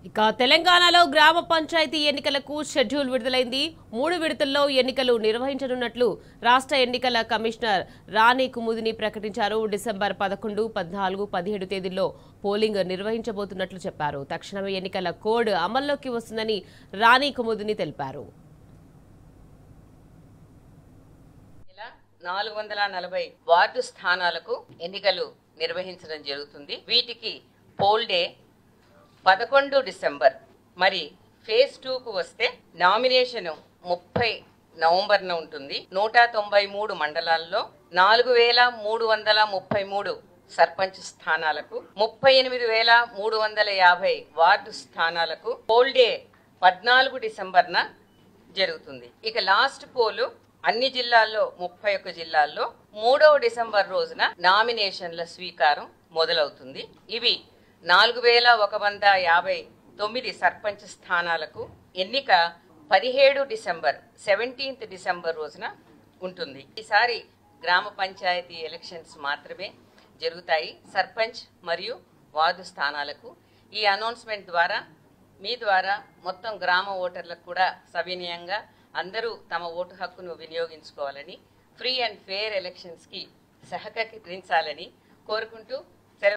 ఇక తెలంగాణలో గ్రామ పంచాయతీ ఎన్నికలకు షెడ్యూల్ విడుదలైంది. 3 విడతల్లో ఎన్నికలు నిర్వహించనున్నట్లు రాష్ట్ర ఎన్నికల కమిషనర్ రాణి కుముదిని ప్రకటించారు. డిసెంబర్ 11, 14, 17 తేదీల్లో పోలింగ్ నిర్వహించబోతున్నట్లు చెప్పారు. తక్షణమే ఎన్నికల కోడ్ అమల్లోకి వస్తుందని రాణి కుముదిని తెలిపారు. 440 వార్డు స్థానాలకు ఎన్నికలు నిర్వహించడం జరుగుతుంది. వీటికి పోల్ డే 11 డిసెంబర్. మరి ఫేజ్ 2కు వస్తే నామినేషన్ 30 నవంబర్న ఉంటుంది. 193 మండలాల్లో 4333 సర్పంచ్ స్థానాలకు, 38350 వార్డు స్థానాలకు పోల్ డే 14 డిసెంబర్న జరుగుతుంది. ఇక లాస్ట్ పోలు అన్ని జిల్లాల్లో 31 జిల్లాల్లో 3వ డిసెంబర్ రోజున నామినేషన్ల స్వీకారం మొదలవుతుంది. ఇవి 4159 సర్పంచ్ స్థానాలకు ఎన్నిక 17 డిసెంబర్ 17th డిసెంబర్ రోజున ఉంటుంది. ఈసారి గ్రామ పంచాయతీ ఎలక్షన్స్ మాత్రమే జరుగుతాయి సర్పంచ్ మరియు వార్డు స్థానాలకు. ఈ అనౌన్స్మెంట్ ద్వారా మీ ద్వారా మొత్తం గ్రామ ఓటర్లకు కూడా సవినయంగా అందరూ తమ ఓటు హక్కును వినియోగించుకోవాలని, ఫ్రీ అండ్ ఫెయిర్ ఎలక్షన్స్కి సహకరించాలని కోరుకుంటూ